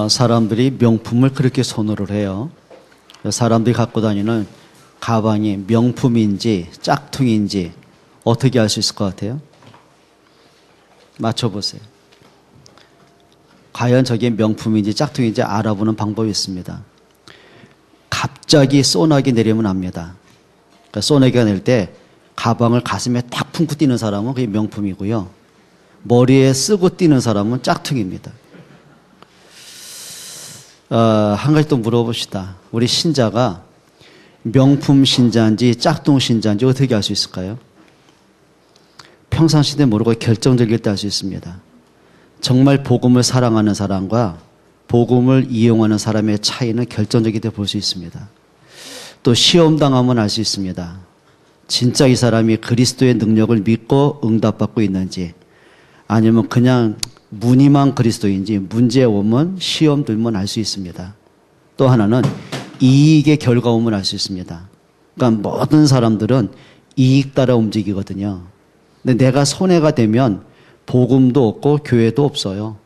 사람들이 명품을 그렇게 선호를 해요. 사람들이 갖고 다니는 가방이 명품인지 짝퉁인지 어떻게 알 수 있을 것 같아요? 맞춰보세요. 과연 저게 명품인지 짝퉁인지 알아보는 방법이 있습니다. 갑자기 소나기 내리면 압니다. 그러니까 소나기가 낼 때 가방을 가슴에 탁 품고 뛰는 사람은 그게 명품이고요. 머리에 쓰고 뛰는 사람은 짝퉁입니다. 한 가지 또 물어봅시다. 우리 신자가 명품 신자인지 짝퉁 신자인지 어떻게 알 수 있을까요? 평상시대 모르고 결정적일 때 알 수 있습니다. 정말 복음을 사랑하는 사람과 복음을 이용하는 사람의 차이는 결정적일 때 볼 수 있습니다. 또 시험 당하면 알 수 있습니다. 진짜 이 사람이 그리스도의 능력을 믿고 응답받고 있는지, 아니면 그냥 무늬만 그리스도인지 문제 오면 시험 들면 알 수 있습니다. 또 하나는 이익의 결과 오면 알 수 있습니다. 그러니까 모든 사람들은 이익 따라 움직이거든요. 근데 내가 손해가 되면 복음도 없고 교회도 없어요.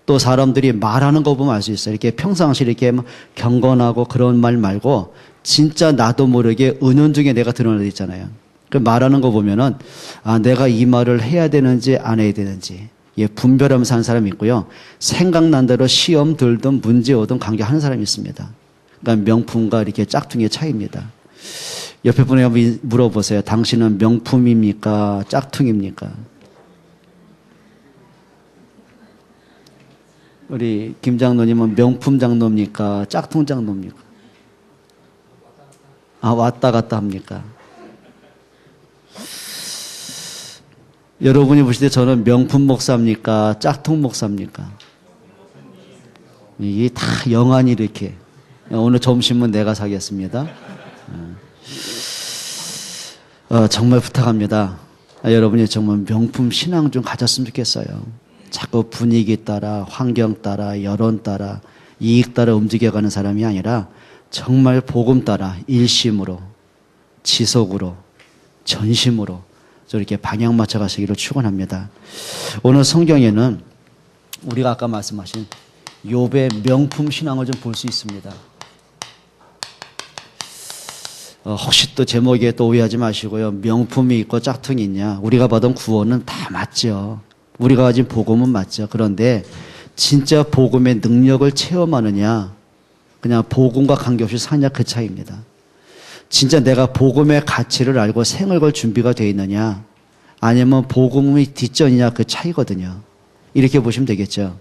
또 사람들이 말하는 거 보면 알 수 있어요. 이렇게 평상시 이렇게 경건하고 그런 말 말고 진짜 나도 모르게 은연중에 내가 드러나게 있잖아요. 그 말하는 거 보면은 내가 이 말을 해야 되는지 안 해야 되는지 분별하면서 사는 사람이 있고요. 생각난 대로 시험 들든 문제 오든 관계하는 사람이 있습니다. 그러니까 명품과 이렇게 짝퉁의 차이입니다. 옆에 분에 한번 물어보세요. 당신은 명품입니까? 짝퉁입니까? 우리 김 장로님은 명품 장로입니까? 짝퉁 장로입니까? 왔다 갔다 합니까? 여러분이 보실 때 저는 명품 목사입니까? 짝퉁 목사입니까? 이게 다 영안이 이렇게. 오늘 점심은 내가 사겠습니다. 정말 부탁합니다. 여러분이 정말 명품 신앙 좀 가졌으면 좋겠어요. 자꾸 분위기 따라, 환경 따라, 여론 따라, 이익 따라 움직여가는 사람이 아니라 정말 복음 따라 일심으로, 지속으로, 전심으로 저렇게 방향 맞춰 가시기를 축원합니다. 오늘 성경에는 우리가 아까 말씀하신 욥의 명품 신앙을 좀 볼 수 있습니다. 혹시 또 제목에 또 오해하지 마시고요. 명품이 있고 짝퉁이 있냐. 우리가 받은 구원은 다 맞죠. 우리가 가진 복음은 맞죠. 그런데 진짜 복음의 능력을 체험하느냐, 그냥 복음과 관계없이 사냐, 그 차이입니다. 진짜 내가 복음의 가치를 알고 생을 걸 준비가 되어 있느냐, 아니면 복음의 뒷전이냐, 그 차이거든요. 이렇게 보시면 되겠죠.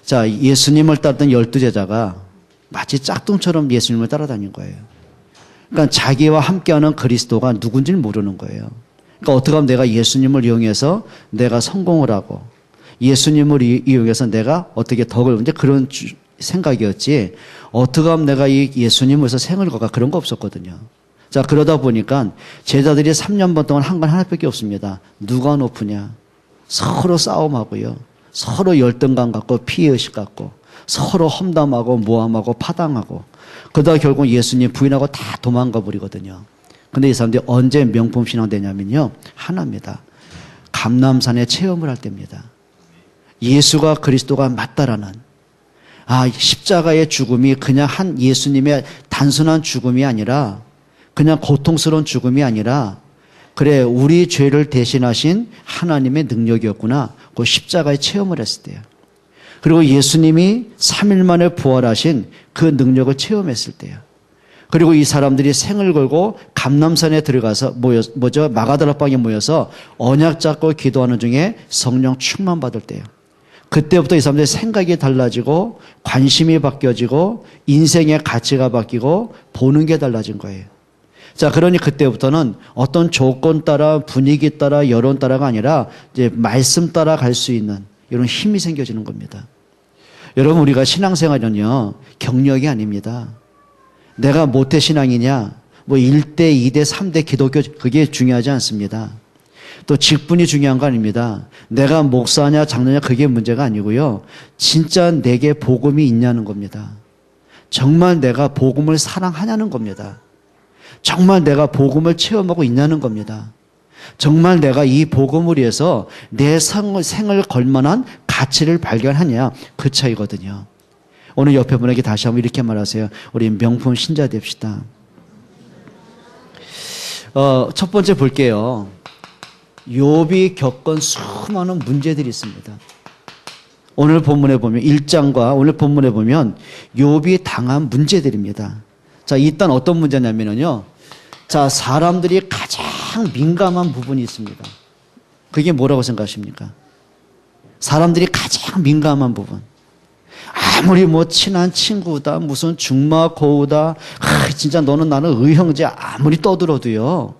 자, 예수님을 따르던 12제자가 마치 짝퉁처럼 예수님을 따라다닌 거예요. 그러니까 자기와 함께하는 그리스도가 누군지를 모르는 거예요. 그러니까 어떻게 하면 내가 예수님을 이용해서 내가 성공을 하고, 예수님을 이용해서 내가 어떻게 덕을, 이제 그런 생각이었지, 어떻게 하면 내가 이 예수님을 위해서 생을 걸까, 그런 거 없었거든요. 자, 그러다 보니까 제자들이 3년 반 동안 한 건 하나밖에 없습니다. 누가 높으냐. 서로 싸움하고요. 서로 열등감 갖고 피해의식 갖고 서로 험담하고 모함하고 파당하고, 그러다가 결국 예수님 부인하고 다 도망가 버리거든요. 근데 이 사람들이 언제 명품 신앙 되냐면요, 하나입니다. 감람산에 체험을 할 때입니다. 예수가 그리스도가 맞다라는, 십자가의 죽음이 그냥 한 예수님의 단순한 죽음이 아니라, 그냥 고통스러운 죽음이 아니라, 그래, 우리 죄를 대신하신 하나님의 능력이었구나, 그 십자가의 체험을 했을 때요. 그리고 예수님이 3일 만에 부활하신 그 능력을 체험했을 때요. 그리고 이 사람들이 생을 걸고 감람산에 들어가서 마가다락방에 모여서 언약 잡고 기도하는 중에 성령 충만 받을 때요. 그때부터 이 사람들의 생각이 달라지고 관심이 바뀌어지고 인생의 가치가 바뀌고 보는 게 달라진 거예요. 자, 그러니 그때부터는 어떤 조건 따라, 분위기 따라, 여론 따라가 아니라 이제 말씀 따라 갈 수 있는 이런 힘이 생겨지는 겁니다. 여러분, 우리가 신앙생활은요, 경력이 아닙니다. 내가 모태신앙이냐, 1대, 2대, 3대 기독교, 그게 중요하지 않습니다. 또 직분이 중요한 거 아닙니다. 내가 목사냐, 장로냐, 그게 문제가 아니고요. 진짜 내게 복음이 있냐는 겁니다. 정말 내가 복음을 사랑하냐는 겁니다. 정말 내가 복음을 체험하고 있냐는 겁니다. 정말 내가 이 복음을 위해서 내 생을 걸 만한 가치를 발견하냐, 그 차이거든요. 오늘 옆에 분에게 다시 한번 이렇게 말하세요. 우리 명품 신자 됩시다. 첫 번째 볼게요. 욥이 겪은 수많은 문제들이 있습니다. 오늘 본문에 보면 1장과 오늘 본문에 보면 욥이 당한 문제들입니다. 자, 일단 어떤 문제냐면요. 자, 사람들이 가장 민감한 부분이 있습니다. 그게 뭐라고 생각하십니까? 사람들이 가장 민감한 부분. 아무리 뭐 친한 친구다, 무슨 중마고우다, 진짜 너는 나는 의형제 아무리 떠들어도요,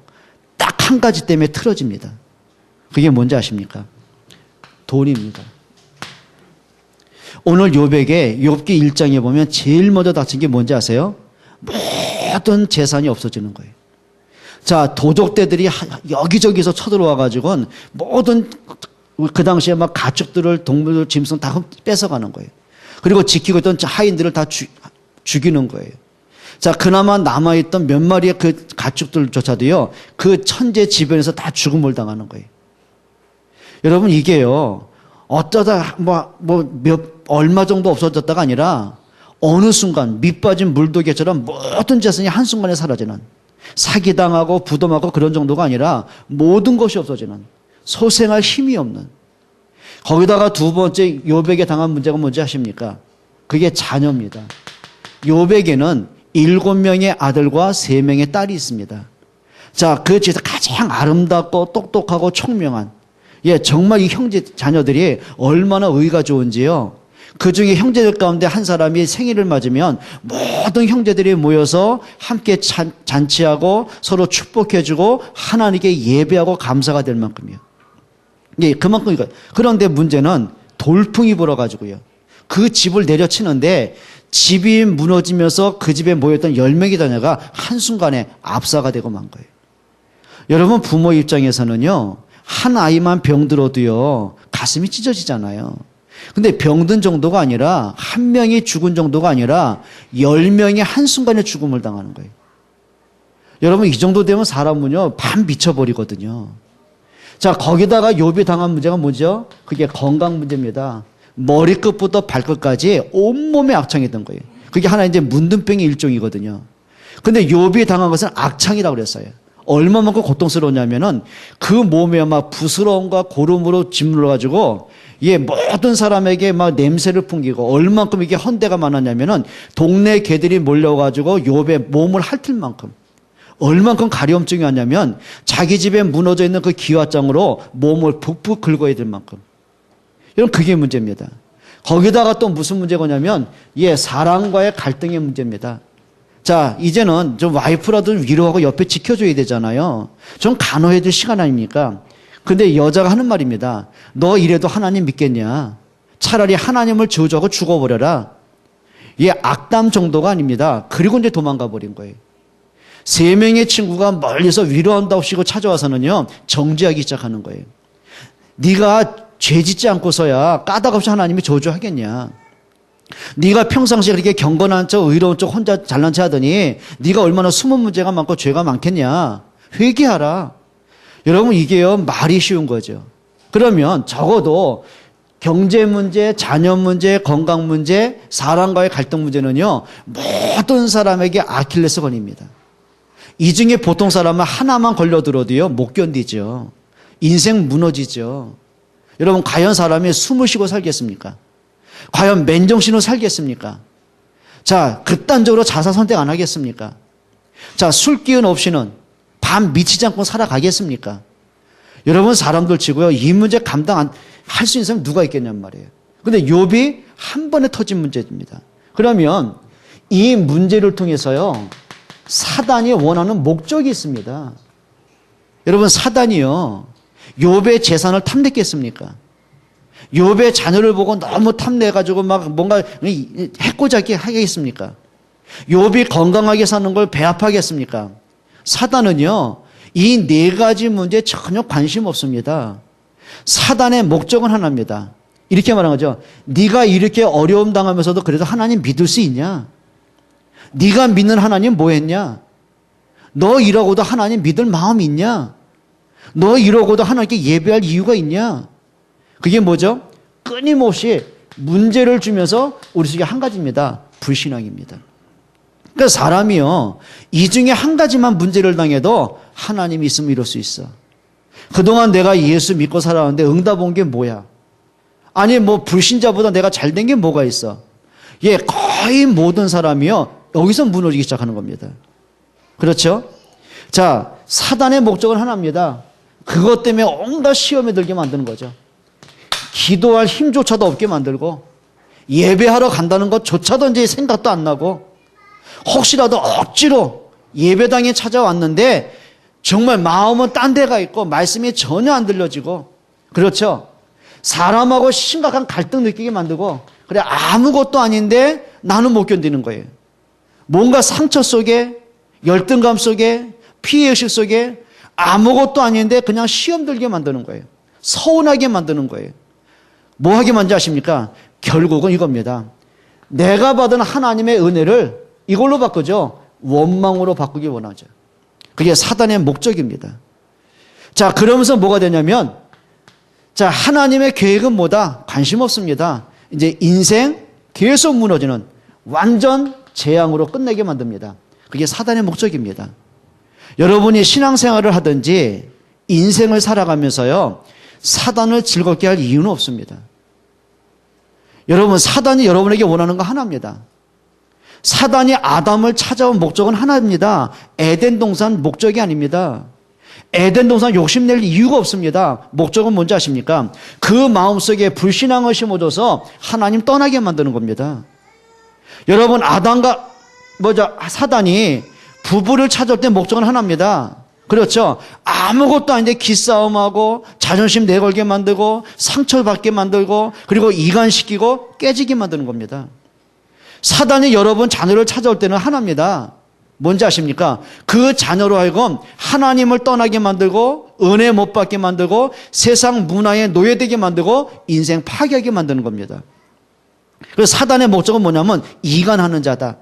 딱 한 가지 때문에 틀어집니다. 그게 뭔지 아십니까? 돈입니다. 오늘 욥에게 욥기 1장에 보면 제일 먼저 닥친 게 뭔지 아세요? 모든 재산이 없어지는 거예요. 자, 도적대들이 여기저기서 쳐들어와 가지고는 모든 그 당시에 막 가축들을, 동물들, 짐승 다 뺏어가는 거예요. 그리고 지키고 있던 하인들을 다 죽이는 거예요. 자, 그나마 남아있던 몇 마리의 그 가축들조차도요, 그 천재 지변에서 다 죽음을 당하는 거예요. 여러분, 이게요, 어쩌다 얼마 정도 없어졌다가 아니라 어느 순간 밑빠진 물도개처럼 모든 재산이 한순간에 사라지는, 사기당하고 부dom하고 그런 정도가 아니라 모든 것이 없어지는, 소생할 힘이 없는. 거기다가 두 번째 욥에게 당한 문제가 뭔지 아십니까? 그게 자녀입니다. 욥에게는 7명의 아들과 3명의 딸이 있습니다. 자, 그 중에서 가장 아름답고 똑똑하고 총명한, 정말 이 형제 자녀들이 얼마나 의가 좋은지요. 그 중에 형제들 가운데 한 사람이 생일을 맞으면 모든 형제들이 모여서 함께 잔치하고 서로 축복해주고 하나님께 예배하고 감사가 될 만큼이요. 그만큼 이거. 그런데 문제는 돌풍이 불어가지고요. 그 집을 내려치는데 집이 무너지면서 그 집에 모였던 10명의 자녀가 한순간에 압사가 되고 만 거예요. 여러분, 부모 입장에서는요, 한 아이만 병들어도요, 가슴이 찢어지잖아요. 근데 병든 정도가 아니라, 한 명이 죽은 정도가 아니라 10명이 한순간에 죽음을 당하는 거예요. 여러분, 이 정도 되면 사람은요, 반 미쳐버리거든요. 자, 거기다가 욥이 당한 문제가 뭐죠? 그게 건강 문제입니다. 머리끝부터 발끝까지 온몸에 악창이 던 거예요. 그게 하나 이제 문둥병의 일종이거든요. 근데 욥이 당한 것은 악창이라고 그랬어요. 얼마만큼 고통스러웠냐면은 그 몸에 막 부스러움과 고름으로 짓눌러가지고 모든 사람에게 막 냄새를 풍기고 얼만큼 이게 헌대가 많았냐면은 동네 개들이 몰려가지고 욥의 몸을 핥을 만큼 얼만큼 가려움증이 왔냐면 자기 집에 무너져 있는 그 기와장으로 몸을 푹푹 긁어야 될 만큼. 여러분, 그게 문제입니다. 거기다가 또 무슨 문제가 오냐면 사랑과의 갈등의 문제입니다. 자, 이제는 좀 와이프라도 위로하고 옆에 지켜줘야 되잖아요. 좀 간호해야 될 시간 아닙니까? 근데 여자가 하는 말입니다. 너 이래도 하나님 믿겠냐? 차라리 하나님을 저주하고 죽어버려라. 악담 정도가 아닙니다. 그리고 이제 도망가 버린 거예요. 3명의 친구가 멀리서 위로한다고 하시고 찾아와서는요, 정죄하기 시작하는 거예요. 네가 죄 짓지 않고서야 까닭없이 하나님이 저주하겠냐? 네가 평상시에 그렇게 경건한 척, 의로운 척, 혼자 잘난 체 하더니 네가 얼마나 숨은 문제가 많고 죄가 많겠냐? 회개하라. 여러분, 이게요, 말이 쉬운 거죠. 그러면 적어도 경제 문제, 자녀 문제, 건강 문제, 사람과의 갈등 문제는요, 모든 사람에게 아킬레스건입니다. 이 중에 보통 사람은 하나만 걸려들어도요, 못 견디죠. 인생 무너지죠. 여러분, 과연 사람이 숨을 쉬고 살겠습니까? 과연 맨정신으로 살겠습니까? 자, 극단적으로 자살 선택 안 하겠습니까? 자, 술 기운 없이는 밤 미치지 않고 살아가겠습니까? 여러분, 사람들 치고요, 이 문제 감당 할 수 있는 사람 누가 있겠냔 말이에요. 근데 욥이 한 번에 터진 문제입니다. 그러면 이 문제를 통해서요, 사단이 원하는 목적이 있습니다. 여러분, 사단이요, 욥의 재산을 탐냈겠습니까? 욥의 자녀를 보고 너무 탐내가지고 막 뭔가 해코지하게 하겠습니까? 욥이 건강하게 사는 걸 배합하겠습니까? 사단은요, 이 4가지 문제에 전혀 관심 없습니다. 사단의 목적은 하나입니다. 이렇게 말하는 거죠. 네가 이렇게 어려움 당하면서도 그래도 하나님 믿을 수 있냐? 네가 믿는 하나님 뭐 했냐? 너 이러고도 하나님 믿을 마음이 있냐? 너 이러고도 하나님께 예배할 이유가 있냐? 그게 뭐죠? 끊임없이 문제를 주면서 우리 속에 한 가지입니다. 불신앙입니다. 그러니까 사람이요, 이 중에 한 가지만 문제를 당해도 하나님이 있으면 이럴 수 있어. 그동안 내가 예수 믿고 살아왔는데 응답 온 게 뭐야? 아니 뭐 불신자보다 내가 잘된 게 뭐가 있어? 예, 거의 모든 사람이요 여기서 무너지기 시작하는 겁니다. 그렇죠? 자, 사단의 목적은 하나입니다. 그것 때문에 온갖 시험에 들게 만드는 거죠. 기도할 힘조차도 없게 만들고 예배하러 간다는 것조차도 이제 생각도 안 나고 혹시라도 억지로 예배당에 찾아왔는데 정말 마음은 딴 데가 있고 말씀이 전혀 안 들려지고, 그렇죠? 사람하고 심각한 갈등 느끼게 만들고, 그래 아무것도 아닌데 나는 못 견디는 거예요. 뭔가 상처 속에, 열등감 속에, 피해의식 속에 아무것도 아닌데 그냥 시험 들게 만드는 거예요. 서운하게 만드는 거예요. 뭐 하게 만지 아십니까? 결국은 이겁니다. 내가 받은 하나님의 은혜를 이걸로 바꾸죠. 원망으로 바꾸기 원하죠. 그게 사단의 목적입니다. 자, 그러면서 뭐가 되냐면, 자, 하나님의 계획은 뭐다? 관심 없습니다. 이제 인생 계속 무너지는 완전 재앙으로 끝내게 만듭니다. 그게 사단의 목적입니다. 여러분이 신앙생활을 하든지 인생을 살아가면서요, 사단을 즐겁게 할 이유는 없습니다. 여러분, 사단이 여러분에게 원하는 거 하나입니다. 사단이 아담을 찾아온 목적은 하나입니다. 에덴 동산 목적이 아닙니다. 에덴 동산 욕심낼 이유가 없습니다. 목적은 뭔지 아십니까? 그 마음속에 불신앙을 심어줘서 하나님 떠나게 만드는 겁니다. 여러분, 사단이 부부를 찾아올 때 목적은 하나입니다. 그렇죠? 아무것도 아닌데 기싸움하고 자존심 내걸게 만들고 상처받게 만들고 그리고 이간시키고 깨지게 만드는 겁니다. 사단이 여러분 자녀를 찾아올 때는 하나입니다. 뭔지 아십니까? 그 자녀로 하여금 하나님을 떠나게 만들고 은혜 못 받게 만들고 세상 문화에 노예되게 만들고 인생 파괴하게 만드는 겁니다. 그래서 사단의 목적은 뭐냐면 이간하는 자다.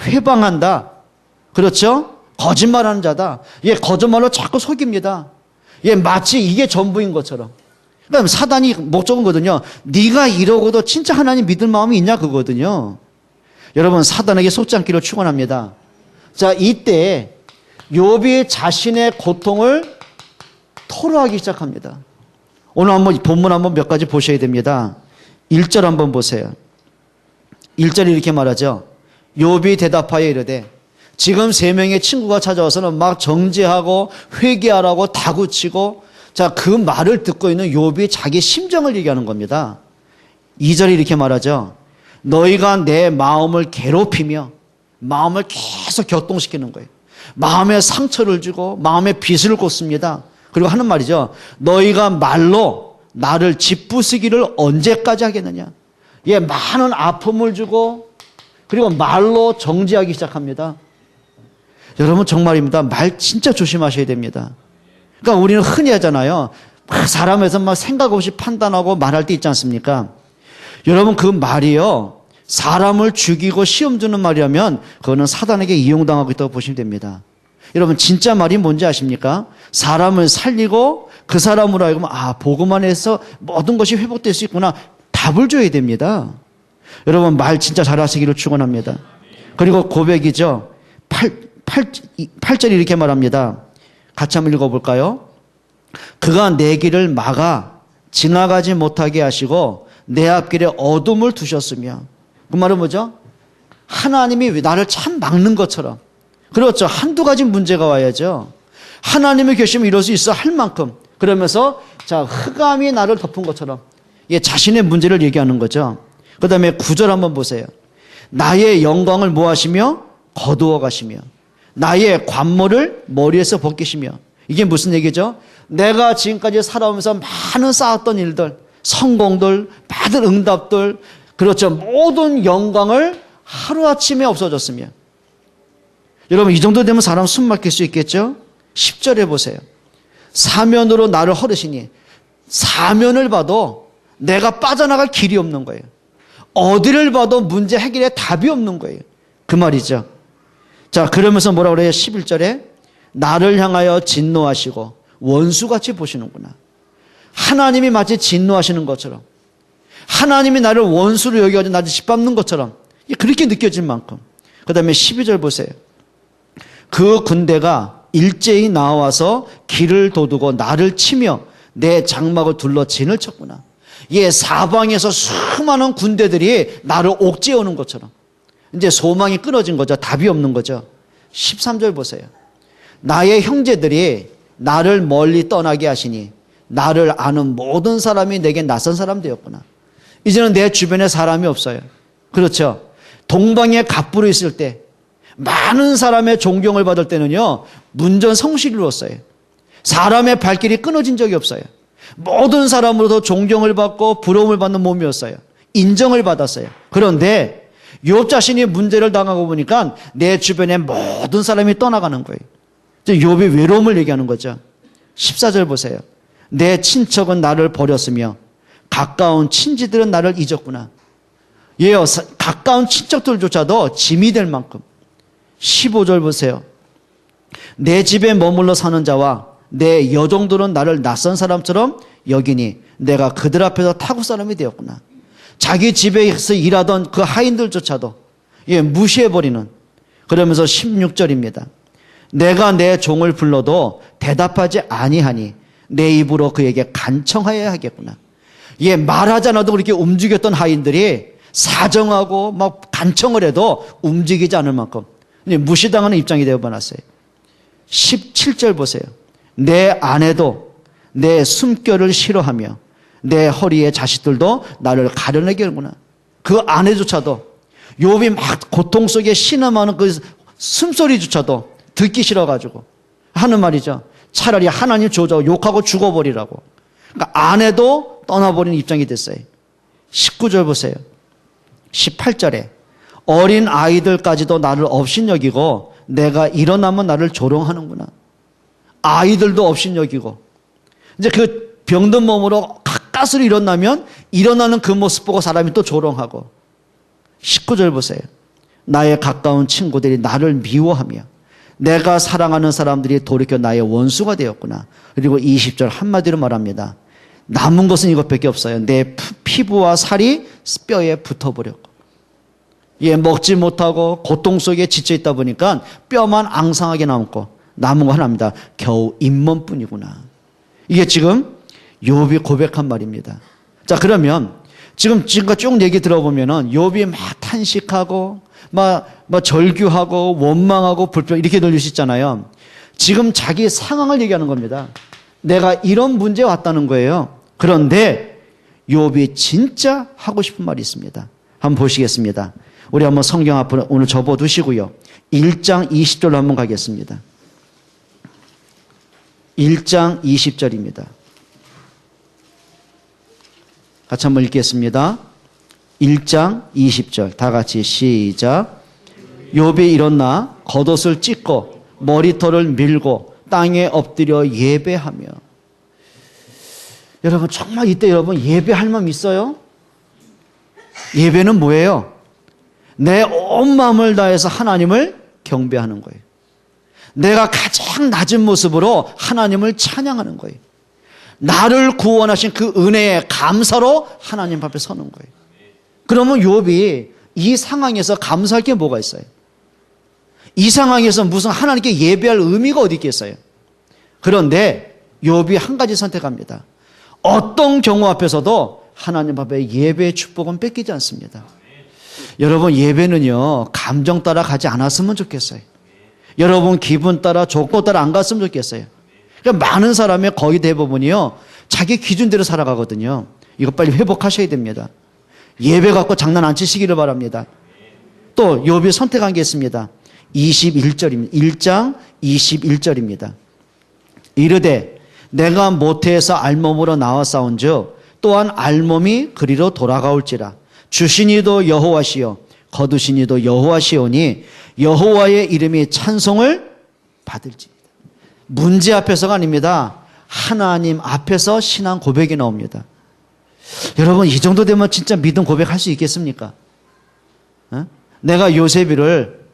회방한다. 그렇죠? 거짓말하는 자다. 얘 거짓말로 자꾸 속입니다. 얘 마치 이게 전부인 것처럼. 그러니까 사단이 목적은 거든요. 네가 이러고도 진짜 하나님 믿을 마음이 있냐 그거거든요. 여러분, 사단에게 속지 않기를 축원합니다. 자, 이때 욥이 자신의 고통을 토로하기 시작합니다. 오늘 한번 본문 한번 몇 가지 보셔야 됩니다. 1절 한번 보세요. 1절이 이렇게 말하죠. 욥이 대답하여 이르되, 지금 3명의 친구가 찾아와서는 막 정죄하고 회개하라고 다구치고, 자, 그 말을 듣고 있는 욥이 자기 심정을 얘기하는 겁니다. 2절이 이렇게 말하죠. 너희가 내 마음을 괴롭히며 마음을 계속 격동시키는 거예요. 마음에 상처를 주고 마음에 빚을 꽂습니다. 그리고 하는 말이죠. 너희가 말로 나를 짓부수기를 언제까지 하겠느냐. 예, 많은 아픔을 주고 그리고 말로 정죄하기 시작합니다. 여러분, 정말입니다. 말 진짜 조심하셔야 됩니다. 그러니까 우리는 흔히 하잖아요. 사람에서 막 생각 없이 판단하고 말할 때 있지 않습니까? 여러분, 그 말이요, 사람을 죽이고 시험 주는 말이라면 그거는 사단에게 이용당하고 있다고 보시면 됩니다. 여러분, 진짜 말이 뭔지 아십니까? 사람을 살리고 그 사람으로 하여금 복음 안에서 모든 것이 회복될 수 있구나, 답을 줘야 됩니다. 여러분, 말 진짜 잘하시기를 축원합니다. 그리고 고백이죠. 8절이 이렇게 말합니다. 같이 한번 읽어볼까요? 그가 내 길을 막아 지나가지 못하게 하시고 내 앞길에 어둠을 두셨으며, 그 말은 뭐죠? 하나님이 나를 참 막는 것처럼. 그렇죠. 한두 가지 문제가 와야죠. 하나님이 계시면 이럴 수 있어 할 만큼. 그러면서 자, 흑암이 나를 덮은 것처럼, 예, 자신의 문제를 얘기하는 거죠. 그 다음에 9절 한번 보세요. 나의 영광을 뭐 하시며? 거두어 가시며 나의 관모를 머리에서 벗기시며. 이게 무슨 얘기죠? 내가 지금까지 살아오면서 많은 쌓았던 일들, 성공들, 많은 응답들, 그렇죠, 모든 영광을 하루아침에 없어졌으며. 여러분, 이 정도 되면 사람 숨 막힐 수 있겠죠? 10절에 보세요. 사면으로 나를 허르시니, 사면을 봐도 내가 빠져나갈 길이 없는 거예요. 어디를 봐도 문제 해결에 답이 없는 거예요. 그 말이죠. 자, 그러면서 뭐라 그래요? 11절에 나를 향하여 진노하시고 원수같이 보시는구나. 하나님이 마치 진노하시는 것처럼, 하나님이 나를 원수로 여겨가지고 나를 짓밟는 것처럼 그렇게 느껴질 만큼. 그 다음에 12절 보세요. 그 군대가 일제히 나와서 길을 도두고 나를 치며 내 장막을 둘러 진을 쳤구나. 사방에서 수많은 군대들이 나를 옥죄어오는 것처럼 이제 소망이 끊어진 거죠. 답이 없는 거죠. 13절 보세요. 나의 형제들이 나를 멀리 떠나게 하시니 나를 아는 모든 사람이 내게 낯선 사람 되었구나. 이제는 내 주변에 사람이 없어요. 그렇죠. 동방의 갑부로 있을 때 많은 사람의 존경을 받을 때는요, 문전성시로웠어요. 사람의 발길이 끊어진 적이 없어요. 모든 사람으로도 존경을 받고 부러움을 받는 몸이었어요. 인정을 받았어요. 그런데 욥 자신이 문제를 당하고 보니까 내 주변에 모든 사람이 떠나가는 거예요. 욥이 외로움을 얘기하는 거죠. 14절 보세요. 내 친척은 나를 버렸으며 가까운 친지들은 나를 잊었구나. 가까운 친척들조차도 짐이 될 만큼. 15절 보세요. 내 집에 머물러 사는 자와 내 여종들은 나를 낯선 사람처럼 여기니 내가 그들 앞에서 타국 사람이 되었구나. 자기 집에서 일하던 그 하인들조차도 무시해버리는. 그러면서 16절입니다. 내가 내 종을 불러도 대답하지 아니하니 내 입으로 그에게 간청하여야 하겠구나. 말하지 않아도 그렇게 움직였던 하인들이 사정하고 막 간청을 해도 움직이지 않을 만큼 무시당하는 입장이 되어버렸어요. 17절 보세요. 내 아내도 내 숨결을 싫어하며 내 허리의 자식들도 나를 가려내게 하는구나. 그 아내조차도 욥이 막 고통 속에 신음하는 그 숨소리조차도 듣기 싫어가지고 하는 말이죠. 차라리 하나님 조져 욕하고 죽어버리라고. 그러니까 아내도 떠나버리는 입장이 됐어요. 19절 보세요. 18절에 어린 아이들까지도 나를 업신여기고 내가 일어나면 나를 조롱하는구나. 아이들도 업신여기고 이제 그 병든 몸으로 가까스로 일어나면 일어나는 그 모습 보고 사람이 또 조롱하고. 19절 보세요. 나의 가까운 친구들이 나를 미워하며 내가 사랑하는 사람들이 돌이켜 나의 원수가 되었구나. 그리고 20절 한마디로 말합니다. 남은 것은 이것밖에 없어요. 내 피부와 살이 뼈에 붙어버렸고. 먹지 못하고 고통 속에 지쳐있다 보니까 뼈만 앙상하게 남고 남은 거 하나입니다. 겨우 잇몸뿐이구나. 이게 지금 욥이 고백한 말입니다. 자, 그러면 지금까지 쭉 얘기 들어보면은 욥이 막 탄식하고 막 절규하고 원망하고 불평 이렇게 들릴 수 있잖아요. 지금 자기 상황을 얘기하는 겁니다. 내가 이런 문제에 왔다는 거예요. 그런데 욥이 진짜 하고 싶은 말이 있습니다. 한번 보시겠습니다. 우리 한번 성경 앞으로 오늘 접어두시고요. 1장 20절로 한번 가겠습니다. 1장 20절입니다. 같이 한번 읽겠습니다. 1장 20절 다 같이 시작. 욥이 일어나 겉옷을 찢고 머리털을 밀고 땅에 엎드려 예배하며. 여러분 정말 이때 여러분 예배할 마음 있어요? 예배는 뭐예요? 내 온 마음을 다해서 하나님을 경배하는 거예요. 내가 가장 낮은 모습으로 하나님을 찬양하는 거예요. 나를 구원하신 그 은혜에 감사로 하나님 앞에 서는 거예요. 그러면 욥이 이 상황에서 감사할 게 뭐가 있어요? 이 상황에서 무슨 하나님께 예배할 의미가 어디 있겠어요? 그런데 욥이 한 가지 선택합니다. 어떤 경우 앞에서도 하나님 앞에 예배의 축복은 뺏기지 않습니다. 여러분 예배는요 감정 따라 가지 않았으면 좋겠어요. 여러분 기분 따라 조건 따라 안 갔으면 좋겠어요. 그러니까 많은 사람의 거의 대부분이요 자기 기준대로 살아가거든요. 이거 빨리 회복하셔야 됩니다. 예배 갖고 장난 안 치시기를 바랍니다. 또 욥이 선택한 게 있습니다. 21절입니다. 1장 21절입니다. 이르되 내가 모태에서 알몸으로 나와 싸운즉 또한 알몸이 그리로 돌아가올지라. 주시니도 여호와시요 거두시니도 여호와시오니 여호와의 이름이 찬송을 받을지입니다. 문제 앞에서가 아닙니다. 하나님 앞에서 신앙 고백이 나옵니다. 여러분 이 정도 되면 진짜 믿음 고백할 수 있겠습니까? 내가 요셉이를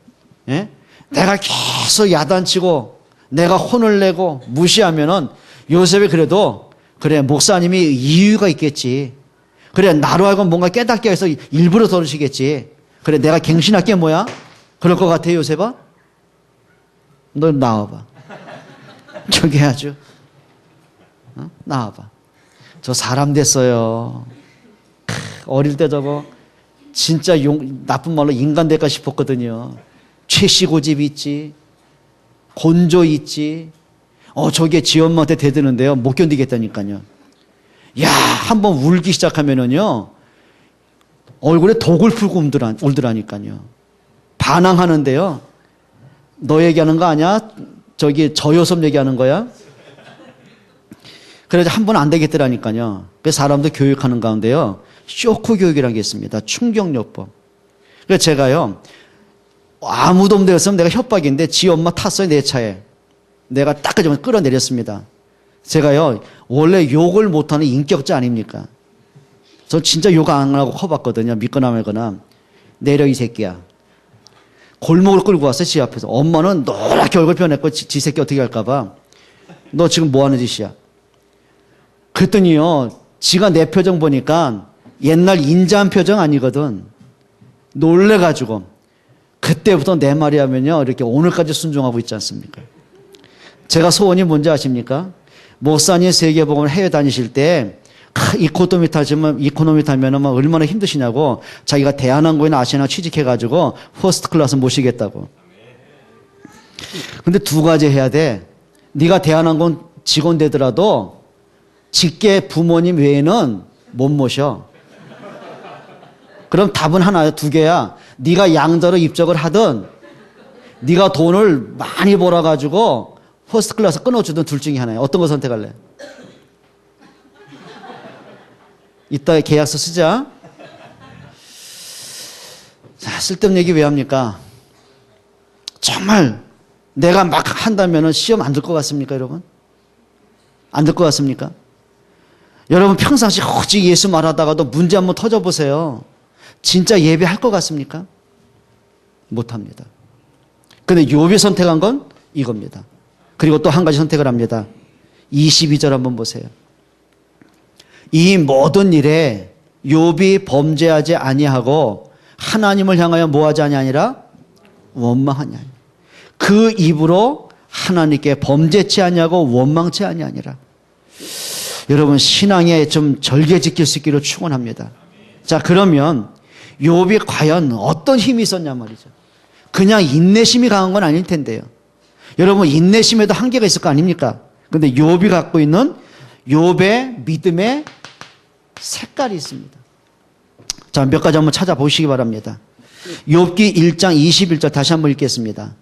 내가 계속 야단치고 내가 혼을 내고 무시하면은 요셉이 그래도 그래 목사님이 이유가 있겠지. 그래, 나로 하여금 뭔가 깨닫게 해서 일부러 저러시겠지. 그래, 내가 갱신할게 뭐야? 그럴 것 같아, 요셉아? 너 나와봐. 저기 아주. 나와봐. 저 사람 됐어요. 어릴 때 저거 진짜 나쁜 말로 인간 될까 싶었거든요. 최씨 고집이 있지. 곤조 있지. 저게 지 엄마한테 대드는데요. 못 견디겠다니까요. 야, 한번 울기 시작하면은요. 얼굴에 독을 풀고 울더라니까요. 반항하는데요. 너 얘기하는 거 아니야? 저기 저요섭 얘기하는 거야? 그래서 한 번 안 되겠더라니까요. 그래서 사람도 교육하는 가운데요. 쇼크 교육이라는 게 있습니다. 충격요법. 그래서 제가요. 아무도 없는 데였으면 내가 협박인데 지 엄마 탔어요. 내 차에. 내가 딱 그저 끌어내렸습니다. 제가요. 원래 욕을 못하는 인격자 아닙니까? 저 진짜 욕 안 하고 커봤거든요. 믿거나 말거나. 내려 이 새끼야. 골목을 끌고 왔어요. 지 앞에서. 엄마는 노랗게 얼굴 변했고 지 새끼 어떻게 할까 봐. 너 지금 뭐 하는 짓이야? 그랬더니요. 지가 내 표정 보니까 옛날 인자한 표정 아니거든. 놀래가지고. 그때부터 내 말이 하면요. 이렇게 오늘까지 순종하고 있지 않습니까? 제가 소원이 뭔지 아십니까? 목사님 세계복음을 해외 다니실 때 이코노미 타면은 얼마나 힘드시냐고 자기가 대한항공이나 아시아나 취직해가지고 퍼스트 클래스 모시겠다고. 근데 두 가지 해야 돼. 네가 대한항공 직원 되더라도 직계 부모님 외에는 못 모셔. 그럼 답은 하나야, 두 개야. 네가 양자로 입적을 하든 네가 돈을 많이 벌어가지고 퍼스트 클래스 끊어주든 둘 중에 하나야. 어떤 거 선택할래? 이따 계약서 쓰자. 자, 쓸데없는 얘기 왜 합니까? 정말 내가 막 한다면 시험 안 들 것 같습니까, 여러분? 안 들 것 같습니까? 여러분 평상시 오직 예수 말하다가도 문제 한번 터져보세요. 진짜 예배할 것 같습니까? 못합니다. 근데 욥이 선택한 건 이겁니다. 그리고 또 한 가지 선택을 합니다. 22절 한번 보세요. 이 모든 일에 욥이 범죄하지 아니하고 하나님을 향하여 뭐하지 아니하니라? 원망하냐. 그 입으로 하나님께 범죄치 아니하고 원망치 아니하니라. 여러분 신앙에 좀 절개 지킬 수 있기를 축원합니다. 자, 그러면 욥이 과연 어떤 힘이 있었냐 말이죠. 그냥 인내심이 강한 건 아닐 텐데요. 여러분 인내심에도 한계가 있을 거 아닙니까? 근데 욥이 갖고 있는 욥의 믿음의 색깔이 있습니다. 자, 몇 가지 한번 찾아보시기 바랍니다. 욥기 1장 21절 다시 한번 읽겠습니다.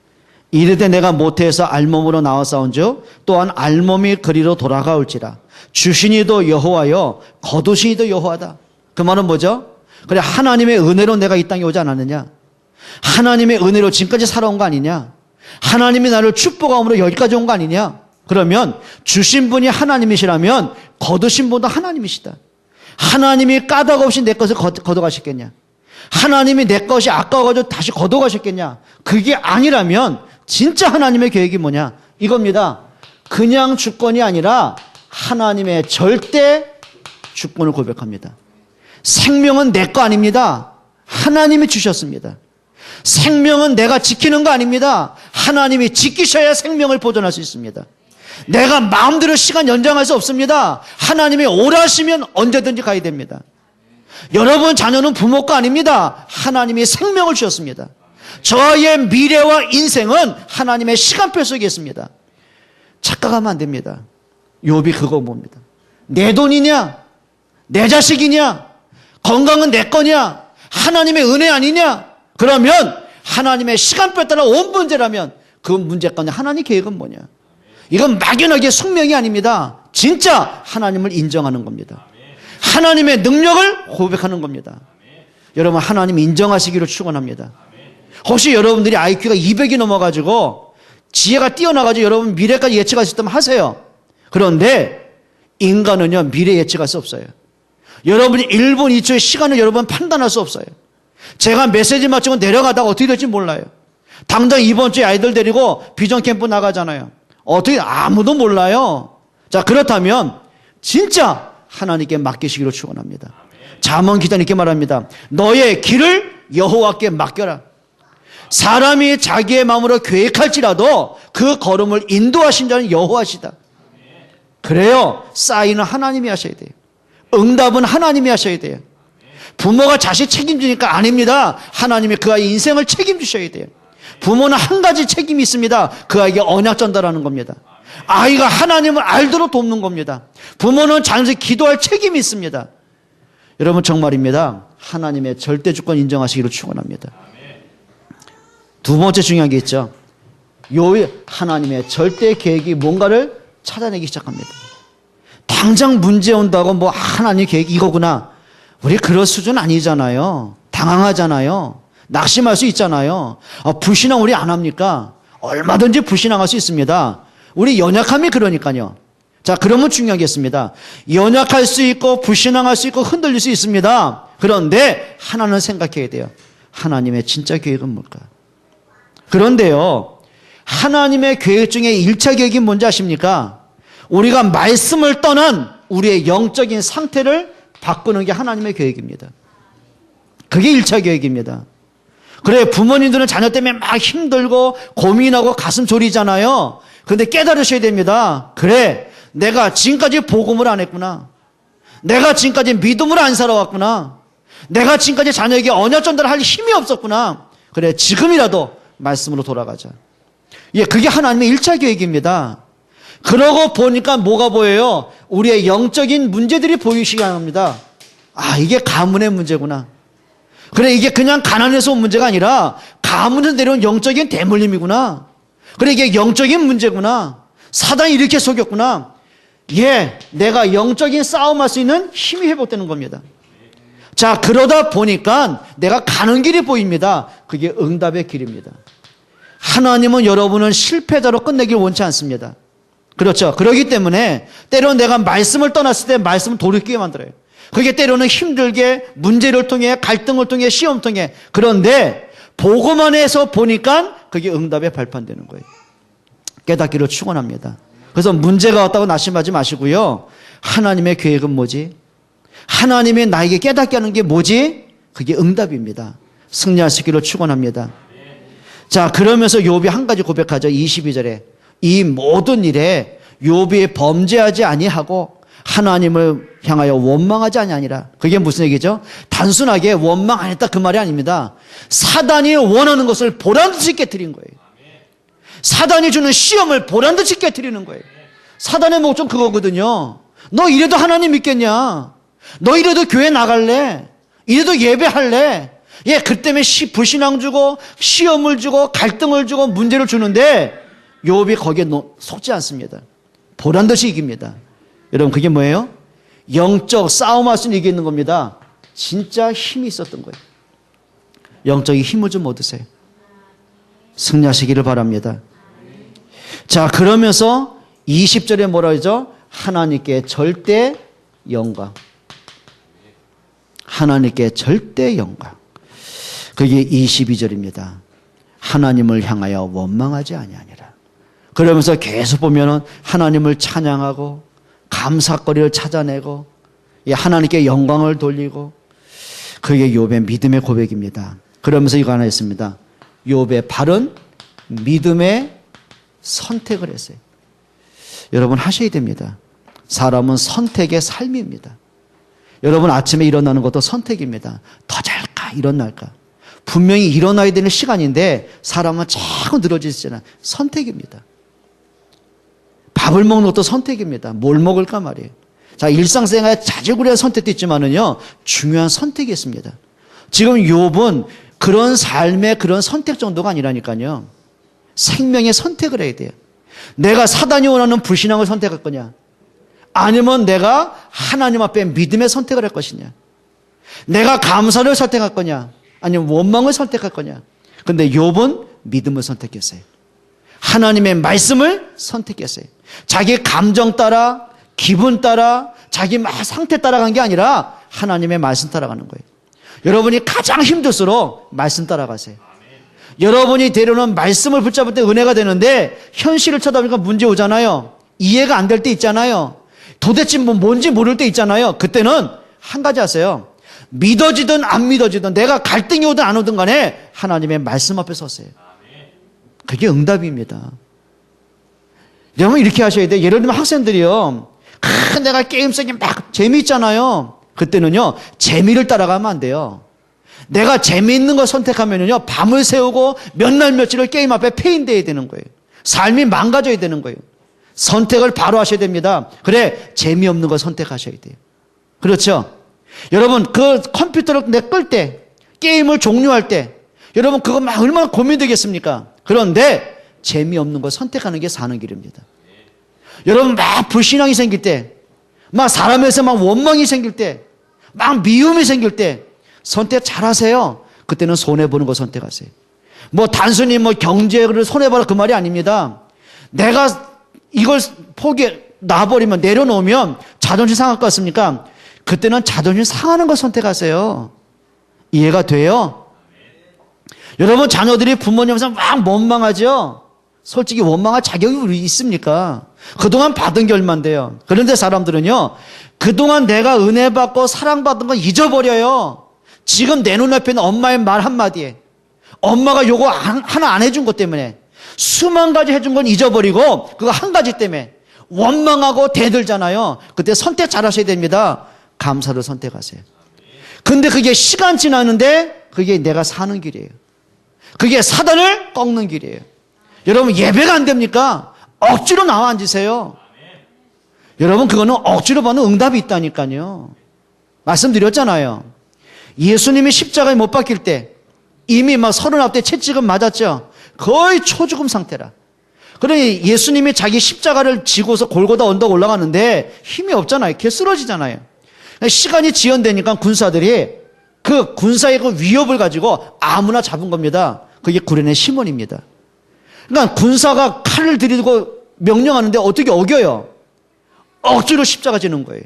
이르되 내가 모태에서 알몸으로 나와 싸운즉 또한 알몸이 그리로 돌아가올지라. 주신이도 여호와여 거두신이도 여호와다. 그 말은 뭐죠? 그래, 하나님의 은혜로 내가 이 땅에 오지 않았느냐? 하나님의 은혜로 지금까지 살아온 거 아니냐? 하나님이 나를 축복함으로 여기까지 온 거 아니냐? 그러면 주신 분이 하나님이시라면 거두신 분도 하나님이시다. 하나님이 까닭 없이 내 것을 거둬가셨겠냐? 하나님이 내 것이 아까워가지고 다시 거둬가셨겠냐? 그게 아니라면 진짜 하나님의 계획이 뭐냐? 이겁니다. 그냥 주권이 아니라 하나님의 절대 주권을 고백합니다. 생명은 내 거 아닙니다. 하나님이 주셨습니다. 생명은 내가 지키는 거 아닙니다. 하나님이 지키셔야 생명을 보존할 수 있습니다. 내가 마음대로 시간 연장할 수 없습니다. 하나님이 오라시면 언제든지 가야 됩니다. 여러분 자녀는 부모 거 아닙니다. 하나님이 생명을 주셨습니다. 저의 미래와 인생은 하나님의 시간표 속에 있습니다. 착각하면 안 됩니다. 욥이 그거 봅니다. 내 돈이냐? 내 자식이냐? 건강은 내 거냐? 하나님의 은혜 아니냐? 그러면 하나님의 시간표에 따라 온 문제라면 그 문제까지 하나님 계획은 뭐냐? 이건 막연하게 숙명이 아닙니다. 진짜 하나님을 인정하는 겁니다. 하나님의 능력을 고백하는 겁니다. 여러분 하나님 인정하시기를 축원합니다. 혹시 여러분들이 IQ가 200이 넘어가지고 지혜가 뛰어나가지고 여러분 미래까지 예측할 수 있다면 하세요. 그런데 인간은요 미래 예측할 수 없어요. 여러분이 1분 2초의 시간을 여러분 판단할 수 없어요. 제가 메시지 맞추고 내려가다가 어떻게 될지 몰라요. 당장 이번 주에 아이들 데리고 비전 캠프 나가잖아요. 어떻게 아무도 몰라요. 자, 그렇다면 진짜 하나님께 맡기시기로 축원합니다. 잠언 기자는 이렇게 말합니다. 너의 길을 여호와께 맡겨라. 사람이 자기의 마음으로 계획할지라도 그 걸음을 인도하신 자는 여호와시다. 그래요. 사인은 하나님이 하셔야 돼요. 응답은 하나님이 하셔야 돼요. 부모가 자식 책임지니까 아닙니다. 하나님이 그 아이의 인생을 책임지셔야 돼요. 부모는 한 가지 책임이 있습니다. 그 아이에게 언약 전달하는 겁니다. 아이가 하나님을 알도록 돕는 겁니다. 부모는 자녀에게 기도할 책임이 있습니다. 여러분 정말입니다. 하나님의 절대 주권 인정하시기를 축원합니다. 두 번째 중요한 게 있죠. 하나님의 절대 계획이 뭔가를 찾아내기 시작합니다. 당장 문제 온다고 뭐 하나님 계획 이거구나. 우리 그럴 수준 아니잖아요. 당황하잖아요. 낙심할 수 있잖아요. 불신앙 우리 안 합니까? 얼마든지 불신앙할 수 있습니다. 우리 연약함이 그러니까요. 자, 그러면 중요한 게 있습니다. 연약할 수 있고 불신앙할 수 있고 흔들릴 수 있습니다. 그런데 하나는 생각해야 돼요. 하나님의 진짜 계획은 뭘까? 그런데요, 하나님의 계획 중에 1차 계획이 뭔지 아십니까? 우리가 말씀을 떠난 우리의 영적인 상태를 바꾸는 게 하나님의 계획입니다. 그게 1차 계획입니다. 그래, 부모님들은 자녀 때문에 막 힘들고 고민하고 가슴 졸이잖아요. 그런데 깨달으셔야 됩니다. 그래, 내가 지금까지 복음을 안 했구나. 내가 지금까지 믿음을 안 살아왔구나. 내가 지금까지 자녀에게 언약 전달할 힘이 없었구나. 그래, 지금이라도 말씀으로 돌아가자. 예, 그게 하나님의 1차 계획입니다. 그러고 보니까 뭐가 보여요? 우리의 영적인 문제들이 보이기 시작합니다. 아, 이게 가문의 문제구나. 그래, 이게 그냥 가난해서 온 문제가 아니라 가문에서 내려온 영적인 대물림이구나. 그래, 이게 영적인 문제구나. 사단이 이렇게 속였구나. 예, 내가 영적인 싸움할 수 있는 힘이 회복되는 겁니다. 자, 그러다 보니까 내가 가는 길이 보입니다. 그게 응답의 길입니다. 하나님은 여러분은 실패자로 끝내길 원치 않습니다. 그렇죠. 그렇기 때문에 때로는 내가 말씀을 떠났을 때 말씀을 돌이키게 만들어요. 그게 때로는 힘들게 문제를 통해 갈등을 통해 시험 통해. 그런데 보고만 해서 보니까 그게 응답의 발판되는 거예요. 깨닫기를 축원합니다. 그래서 문제가 왔다고 낙심하지 마시고요. 하나님의 계획은 뭐지? 하나님이 나에게 깨닫게 하는 게 뭐지? 그게 응답입니다. 승리할 수 있기를 축원합니다. 자, 그러면서 욥이 한 가지 고백하죠. 22절에 이 모든 일에 욥이 범죄하지 아니하고 하나님을 향하여 원망하지 아니하니라. 그게 무슨 얘기죠? 단순하게 원망 안 했다 그 말이 아닙니다. 사단이 원하는 것을 보란듯이 깨트린 거예요. 사단이 주는 시험을 보란듯이 깨트리는 거예요. 사단의 목적 그거거든요. 너 이래도 하나님 믿겠냐? 너 이래도 교회 나갈래? 이래도 예배할래? 예, 그 때문에 불신앙 주고 시험을 주고 갈등을 주고 문제를 주는데 욥이 거기에 속지 않습니다. 보란듯이 이깁니다. 여러분, 그게 뭐예요? 영적 싸움할 수 있는 이기는 겁니다. 진짜 힘이 있었던 거예요. 영적인 힘을 좀 얻으세요. 승리하시기를 바랍니다. 자, 그러면서 20절에 뭐라 하죠? 하나님께 절대 영광. 하나님께 절대 영광. 그게 22절입니다. 하나님을 향하여 원망하지 아니하니라. 그러면서 계속 보면은 하나님을 찬양하고 감사거리를 찾아내고 하나님께 영광을 돌리고 그게 욥의 믿음의 고백입니다. 그러면서 이거 하나 있습니다. 욥의 바른 믿음의 선택을 했어요. 여러분 하셔야 됩니다. 사람은 선택의 삶입니다. 여러분 아침에 일어나는 것도 선택입니다. 더 잘까 일어날까. 분명히 일어나야 되는 시간인데 사람은 자꾸 늘어지잖아요. 선택입니다. 밥을 먹는 것도 선택입니다. 뭘 먹을까 말이에요. 자, 일상생활에 자질구레한 선택도 있지만은요, 중요한 선택이 있습니다. 지금 욥은 그런 삶의 그런 선택 정도가 아니라니까요. 생명의 선택을 해야 돼요. 내가 사단이 원하는 불신앙을 선택할 거냐? 아니면 내가 하나님 앞에 믿음의 선택을 할 것이냐? 내가 감사를 선택할 거냐? 아니면 원망을 선택할 거냐? 근데 욥은 믿음을 선택했어요. 하나님의 말씀을 선택했어요. 자기 감정 따라, 기분 따라, 자기 상태 따라간 게 아니라 하나님의 말씀 따라가는 거예요. 여러분이 가장 힘들수록 말씀 따라가세요. 여러분이 때로는 말씀을 붙잡을 때 은혜가 되는데 현실을 쳐다보니까 문제 오잖아요. 이해가 안 될 때 있잖아요. 도대체 뭔지 모를 때 있잖아요. 그때는 한 가지 하세요. 믿어지든 안 믿어지든 내가 갈등이 오든 안 오든 간에 하나님의 말씀 앞에 서세요. 그게 응답입니다. 여러분 이렇게 하셔야 돼요. 예를 들면 학생들이요. 내가 게임 속에 막 재미있잖아요. 그때는요. 재미를 따라가면 안 돼요. 내가 재미있는 거 선택하면요. 밤을 새우고 몇 날 며칠을 게임 앞에 패인돼야 되는 거예요. 삶이 망가져야 되는 거예요. 선택을 바로 하셔야 됩니다. 그래 재미없는 거 선택하셔야 돼요. 그렇죠? 여러분 그 컴퓨터를 끌 때 게임을 종료할 때 여러분 그거 막 얼마나 고민되겠습니까? 그런데 재미없는 거 선택하는 게 사는 길입니다. 여러분 막 불신앙이 생길 때 막 사람에서 막 원망이 생길 때 막 미움이 생길 때 선택 잘하세요. 그때는 손해보는 거 선택하세요. 뭐 단순히 뭐 경제를 손해봐라 그 말이 아닙니다. 내가 이걸 놔버리면 내려놓으면 자존심 상할 것 같습니까? 그때는 자존심 상하는 걸 선택하세요. 이해가 돼요? 여러분 자녀들이 부모님에서 막 원망하죠? 솔직히 원망할 자격이 우리 있습니까? 그동안 받은 게 얼만데요. 그런데 사람들은요. 그동안 내가 은혜 받고 사랑받은 건 잊어버려요. 지금 내 눈앞에 있는 엄마의 말 한마디에 엄마가 요거 하나 안 해준 것 때문에 수만 가지 해준 건 잊어버리고 그거 한 가지 때문에 원망하고 대들잖아요. 그때 선택 잘 하셔야 됩니다. 감사를 선택하세요. 근데 그게 시간 지나는데 그게 내가 사는 길이에요. 그게 사단을 꺾는 길이에요. 여러분 예배가 안 됩니까? 억지로 나와 앉으세요. 여러분 그거는 억지로 받는 응답이 있다니까요. 말씀드렸잖아요. 예수님이 십자가에 못 박힐 때 이미 막 39대 채찍은 맞았죠. 거의 초죽음 상태라. 그러니 예수님이 자기 십자가를 지고서 골고다 언덕 올라가는데 힘이 없잖아요. 걔 쓰러지잖아요. 시간이 지연되니까 군사들이 그 군사의 그 위협을 가지고 아무나 잡은 겁니다. 그게 구레네 시몬입니다. 그러니까 군사가 칼을 들이고 명령하는데 어떻게 어겨요? 억지로 십자가 지는 거예요.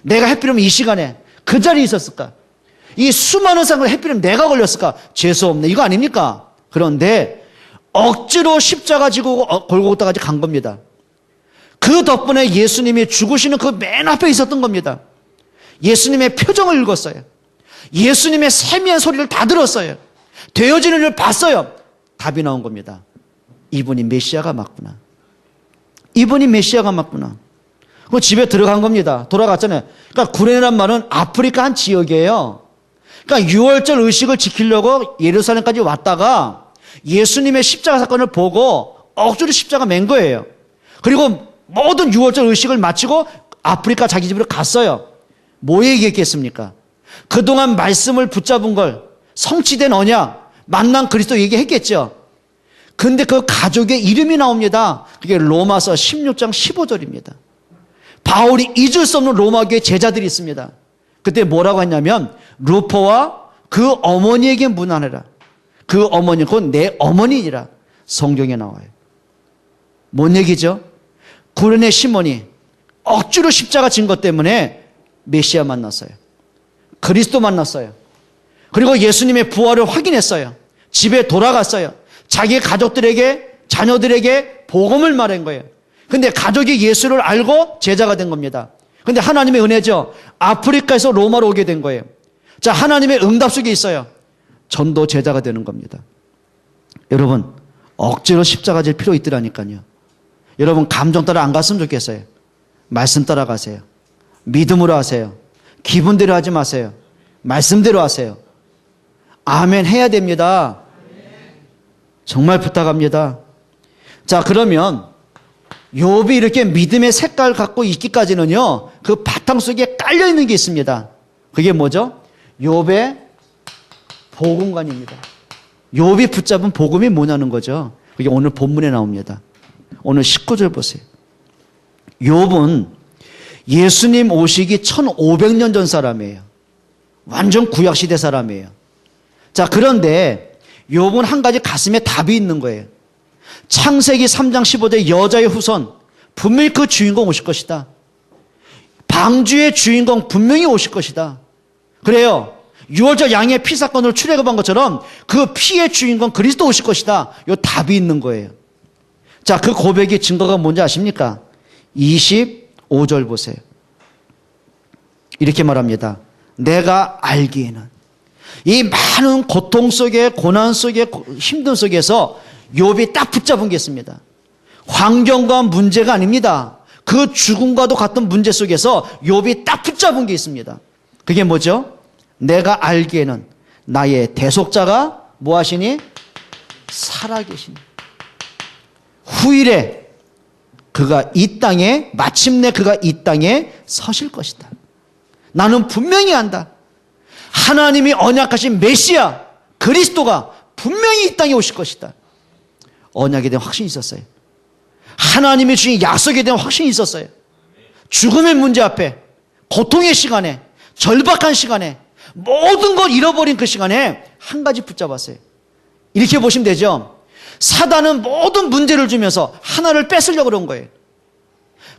내가 해피면 이 시간에 그 자리에 있었을까? 이 수많은 사람을 해피면 내가 걸렸을까? 재수없네. 이거 아닙니까? 그런데 억지로 십자가 지고 골고다까지 간 겁니다. 그 덕분에 예수님이 죽으시는 그 맨 앞에 있었던 겁니다. 예수님의 표정을 읽었어요. 예수님의 세미한 소리를 다 들었어요. 되어지는 일을 봤어요. 답이 나온 겁니다. 이분이 메시아가 맞구나. 이분이 메시아가 맞구나. 그 집에 들어간 겁니다. 돌아갔잖아요. 그러니까 구레네란 말은 아프리카 한 지역이에요. 그러니까 유월절 의식을 지키려고 예루살렘까지 왔다가 예수님의 십자가 사건을 보고 억지로 십자가 맨 거예요. 그리고 모든 유월절 의식을 마치고 아프리카 자기 집으로 갔어요. 뭐 얘기했겠습니까? 그동안 말씀을 붙잡은 걸 성취된 언약, 만난 그리스도 얘기했겠죠. 근데 그 가족의 이름이 나옵니다. 그게 로마서 16장 15절입니다. 바울이 잊을 수 없는 로마교의 제자들이 있습니다. 그때 뭐라고 했냐면 루포와 그 어머니에게 문안해라. 그 어머니 곧 내 어머니니라. 성경에 나와요. 뭔 얘기죠? 구레네 시몬이 억지로 십자가 진 것 때문에 메시아 만났어요. 그리스도 만났어요. 그리고 예수님의 부활을 확인했어요. 집에 돌아갔어요. 자기 가족들에게 자녀들에게 복음을 말한 거예요. 근데 가족이 예수를 알고 제자가 된 겁니다. 근데 하나님의 은혜죠. 아프리카에서 로마로 오게 된 거예요. 자, 하나님의 응답 속에 있어요. 전도 제자가 되는 겁니다. 여러분 억지로 십자가 질 필요 있더라니까요. 여러분 감정 따라 안 갔으면 좋겠어요. 말씀 따라가세요. 믿음으로 하세요. 기분대로 하지 마세요. 말씀대로 하세요. 아멘 해야 됩니다. 정말 부탁합니다. 자, 그러면 욥이 이렇게 믿음의 색깔을 갖고 있기까지는요, 그 바탕 속에 깔려 있는 게 있습니다. 그게 뭐죠? 욥의 복음관입니다. 욥이 붙잡은 복음이 뭐냐는 거죠. 그게 오늘 본문에 나옵니다. 오늘 19절 보세요. 욥은 예수님 오시기 1500년 전 사람이에요. 완전 구약시대 사람이에요. 자, 그런데 욥은 한 가지 가슴에 답이 있는 거예요. 창세기 3장 15절 여자의 후손, 분명히 그 주인공 오실 것이다. 방주의 주인공 분명히 오실 것이다. 그래요. 6월절 양의 피 사건으로 출애굽한 것처럼 그 피의 주인공 그리스도 오실 것이다. 요 답이 있는 거예요. 자, 그 고백의 증거가 뭔지 아십니까? 25절 보세요. 이렇게 말합니다. 내가 알기에는. 이 많은 고통 속에, 고난 속에, 힘든 속에서 욥이 딱 붙잡은 게 있습니다. 환경과 문제가 아닙니다. 그 죽음과도 같은 문제 속에서 욥이 딱 붙잡은 게 있습니다. 그게 뭐죠? 내가 알기에는 나의 대속자가 뭐 하시니? 살아계시니. 후일에 그가 이 땅에, 마침내 그가 이 땅에 서실 것이다. 나는 분명히 안다. 하나님이 언약하신 메시아 그리스도가 분명히 이 땅에 오실 것이다. 언약에 대한 확신이 있었어요. 하나님이 주신 약속에 대한 확신이 있었어요. 죽음의 문제 앞에, 고통의 시간에, 절박한 시간에, 모든 걸 잃어버린 그 시간에 한 가지 붙잡았어요. 이렇게 보시면 되죠. 사단은 모든 문제를 주면서 하나를 뺏으려고 그런 거예요.